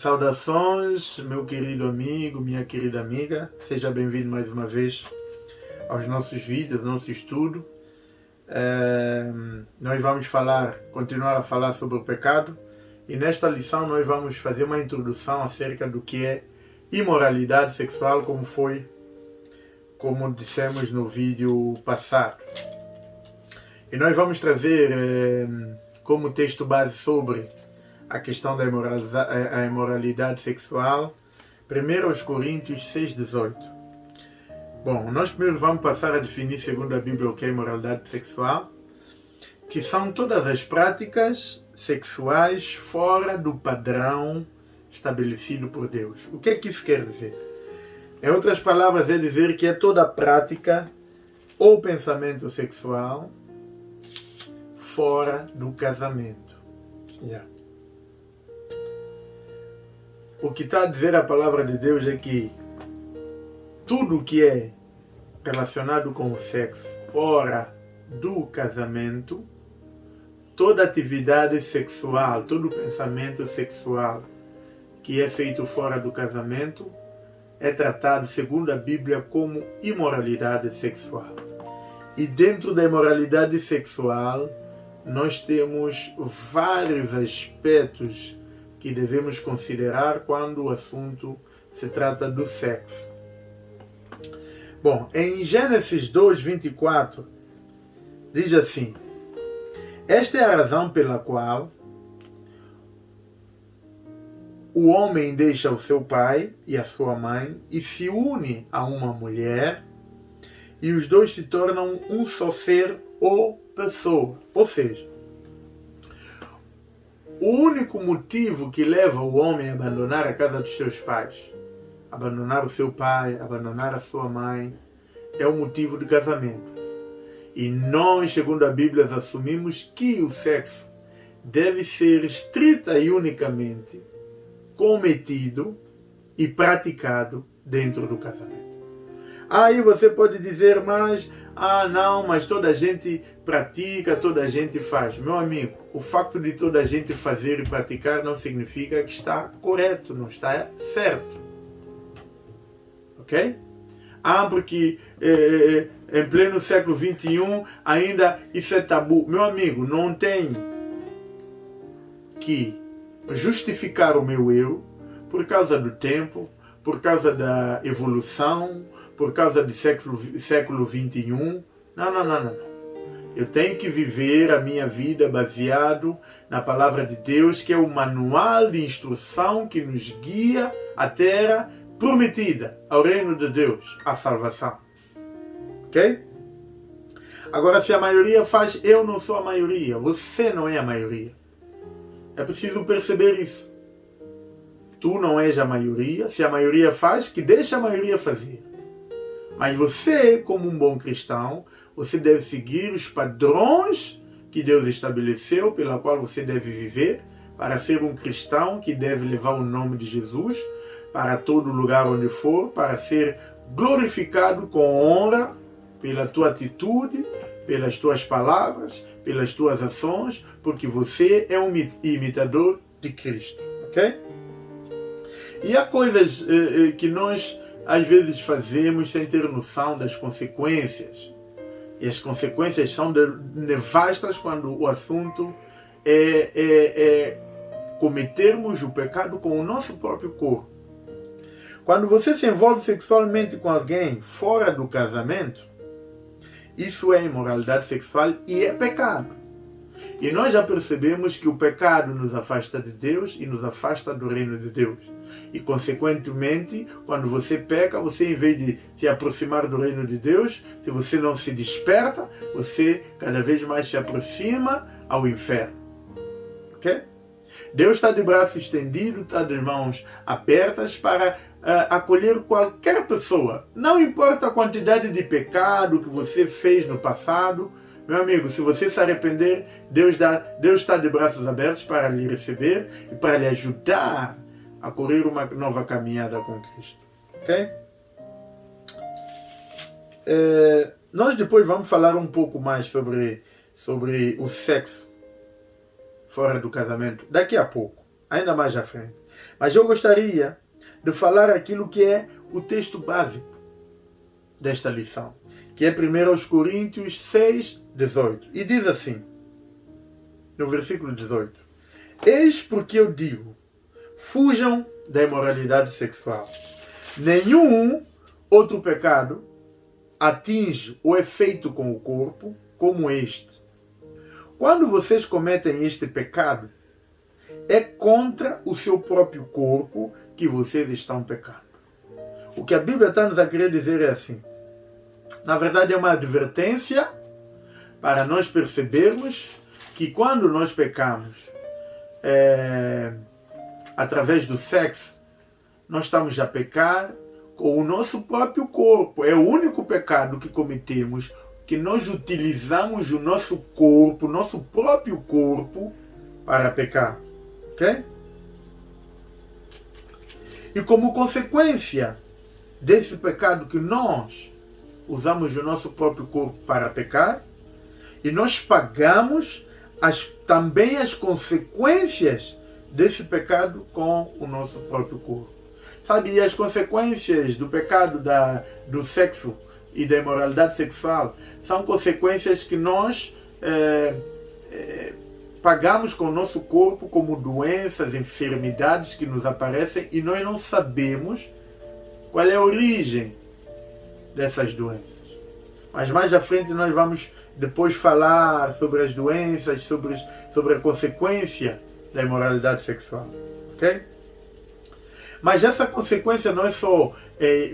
Saudações, meu querido amigo, minha querida amiga. Seja bem-vindo mais uma vez aos nossos vídeos, nosso estudo. Nós vamos continuar a falar sobre o pecado, e nesta lição nós vamos fazer uma introdução acerca do que é imoralidade sexual, como dissemos no vídeo passado. E nós vamos trazer como texto base sobre a questão da imoralidade sexual, 1 Coríntios 6,18. Bom, nós primeiro vamos passar a definir, segundo a Bíblia, o que é imoralidade sexual, que são todas as práticas sexuais fora do padrão estabelecido por Deus. O que é que isso quer dizer? Em outras palavras, é dizer que é toda prática ou pensamento sexual fora do casamento. O que está a dizer a palavra de Deus é que tudo que é relacionado com o sexo fora do casamento, toda atividade sexual, todo pensamento sexual que é feito fora do casamento é tratado, segundo a Bíblia, como imoralidade sexual. E dentro da imoralidade sexual, nós temos vários aspectos que devemos considerar quando o assunto se trata do sexo. Bom, em Gênesis 2:24, diz assim: esta é a razão pela qual o homem deixa o seu pai e a sua mãe e se une a uma mulher, e os dois se tornam um só ser ou pessoa. Ou seja, o único motivo que leva o homem a abandonar a casa dos seus pais, abandonar o seu pai, abandonar a sua mãe, é o motivo do casamento. E nós, segundo a Bíblia, assumimos que o sexo deve ser estrita e unicamente cometido e praticado dentro do casamento. Aí você pode dizer, mas toda a gente pratica, toda a gente faz. Meu amigo, o facto de toda a gente fazer e praticar não significa que está correto, não está certo. Ok? Porque em pleno século XXI ainda isso é tabu. Meu amigo, não tem que justificar o meu erro por causa do tempo, por causa da evolução, por causa do século XXI. Não. Eu tenho que viver a minha vida baseado na palavra de Deus, que é o manual de instrução que nos guia à terra prometida, ao reino de Deus, à salvação. Ok? Agora, se a maioria faz, eu não sou a maioria, você não é a maioria. É preciso perceber isso. Tu não és a maioria. Se a maioria faz, que deixa a maioria fazer. Mas você, como um bom cristão, você deve seguir os padrões que Deus estabeleceu, pela qual você deve viver, para ser um cristão que deve levar o nome de Jesus para todo lugar onde for, para ser glorificado com honra pela tua atitude, pelas tuas palavras, pelas tuas ações, porque você é um imitador de Cristo. Ok? E há coisas que nós às vezes fazemos sem ter noção das consequências. E as consequências são nefastas quando o assunto é cometermos o pecado com o nosso próprio corpo. Quando você se envolve sexualmente com alguém fora do casamento, isso é imoralidade sexual e é pecado. E nós já percebemos que o pecado nos afasta de Deus e nos afasta do reino de Deus. E, consequentemente, quando você peca, você, em vez de se aproximar do reino de Deus, se você não se desperta, você cada vez mais se aproxima ao inferno. Ok? Deus está de braço estendido, está de mãos abertas para acolher qualquer pessoa. Não importa a quantidade de pecado que você fez no passado. Meu amigo, se você se arrepender, Deus está de braços abertos para lhe receber e para lhe ajudar a correr uma nova caminhada com Cristo. Ok? Nós depois vamos falar um pouco mais sobre o sexo fora do casamento, daqui a pouco. ainda mais à frente. Mas eu gostaria de falar aquilo que é o texto básico desta lição, que é 1 Coríntios 6, 18. E diz assim, no versículo 18: Eis porque eu digo, fujam da imoralidade sexual. Nenhum outro pecado atinge ou é feito com o corpo como este. Quando vocês cometem este pecado, é contra o seu próprio corpo que vocês estão pecando. O que a Bíblia está nos a querer dizer é assim. Na verdade é uma advertência para nós percebermos que quando nós pecamos através do sexo, nós estamos a pecar com o nosso próprio corpo. É o único pecado que cometemos, que nós utilizamos o nosso corpo, nosso próprio corpo, para pecar. Ok? E como consequência desse pecado que nós usamos o nosso próprio corpo para pecar, e nós pagamos também as consequências desse pecado com o nosso próprio corpo. Sabe, e as consequências do pecado do sexo e da imoralidade sexual são consequências que nós pagamos com o nosso corpo, como doenças, enfermidades que nos aparecem, e nós não sabemos qual é a origem dessas doenças. Mas mais à frente nós vamos depois falar sobre as doenças, sobre a consequência da imoralidade sexual. Ok? Mas essa consequência não é só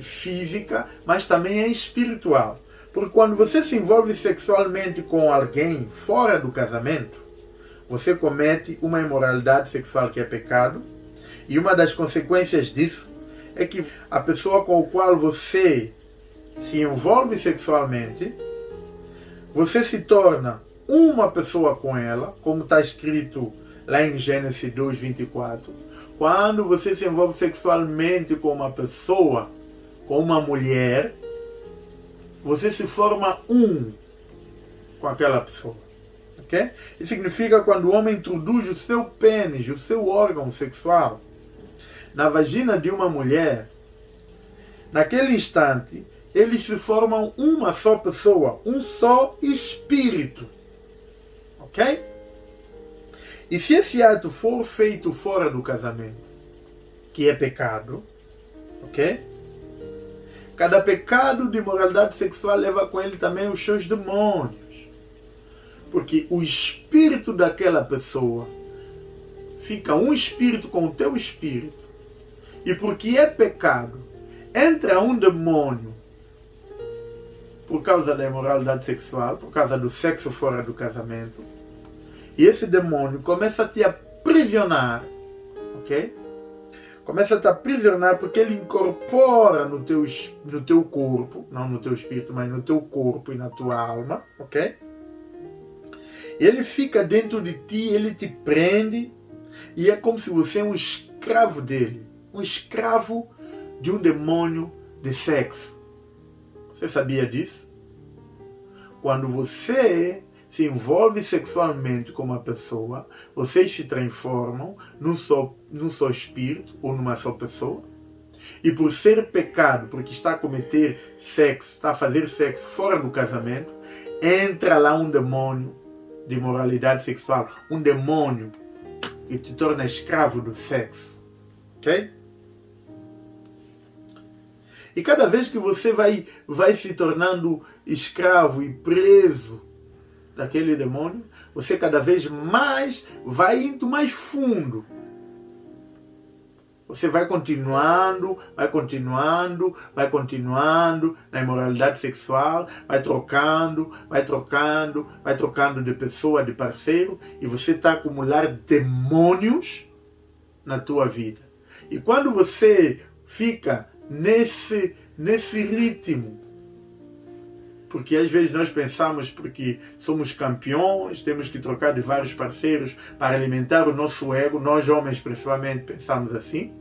física, mas também é espiritual. Porque quando você se envolve sexualmente com alguém fora do casamento, você comete uma imoralidade sexual que é pecado. E uma das consequências disso é que a pessoa com a qual você se envolve sexualmente, você se torna uma pessoa com ela, como está escrito lá em Gênesis 2, 24. Quando você se envolve sexualmente com uma pessoa, com uma mulher, você se forma um com aquela pessoa. Okay? Isso significa quando o homem introduz o seu pênis, o seu órgão sexual, na vagina de uma mulher, naquele instante, eles se formam uma só pessoa, um só espírito. Ok? E se esse ato for feito fora do casamento, que é pecado, ok? Cada pecado de imoralidade sexual leva com ele também os seus demônios. Porque o espírito daquela pessoa fica um espírito com o teu espírito. E porque é pecado, entra um demônio por causa da imoralidade sexual, por causa do sexo fora do casamento. E esse demônio começa a te aprisionar, ok? Começa a te aprisionar porque ele incorpora no teu corpo, não no teu espírito, mas no teu corpo e na tua alma, ok? E ele fica dentro de ti, ele te prende, e é como se você é um escravo dele, um escravo de um demônio de sexo. Você sabia disso? Quando você se envolve sexualmente com uma pessoa, vocês se transformam num só espírito ou numa só pessoa. E por ser pecado, porque está a cometer sexo, está a fazer sexo fora do casamento, entra lá um demônio de imoralidade sexual, um demônio que te torna escravo do sexo. Ok? E cada vez que você vai se tornando escravo e preso daquele demônio, você cada vez mais vai indo mais fundo. Você vai continuando na imoralidade sexual, vai trocando de pessoa, de parceiro, e você está a acumular demônios na tua vida. E quando você fica nesse ritmo, porque às vezes nós pensamos, porque somos campeões, temos que trocar de vários parceiros para alimentar o nosso ego, nós homens principalmente pensamos assim,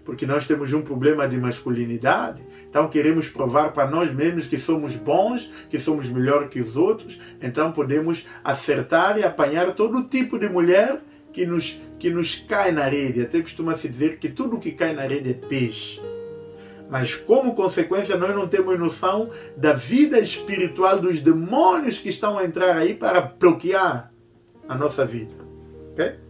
porque nós temos um problema de masculinidade, então queremos provar para nós mesmos que somos bons, que somos melhor que os outros, então podemos acertar e apanhar todo tipo de mulher que nos cai na rede. Até costuma-se dizer que tudo que cai na rede é peixe. Mas como consequência nós não temos noção da vida espiritual dos demônios que estão a entrar aí para bloquear a nossa vida. Okay?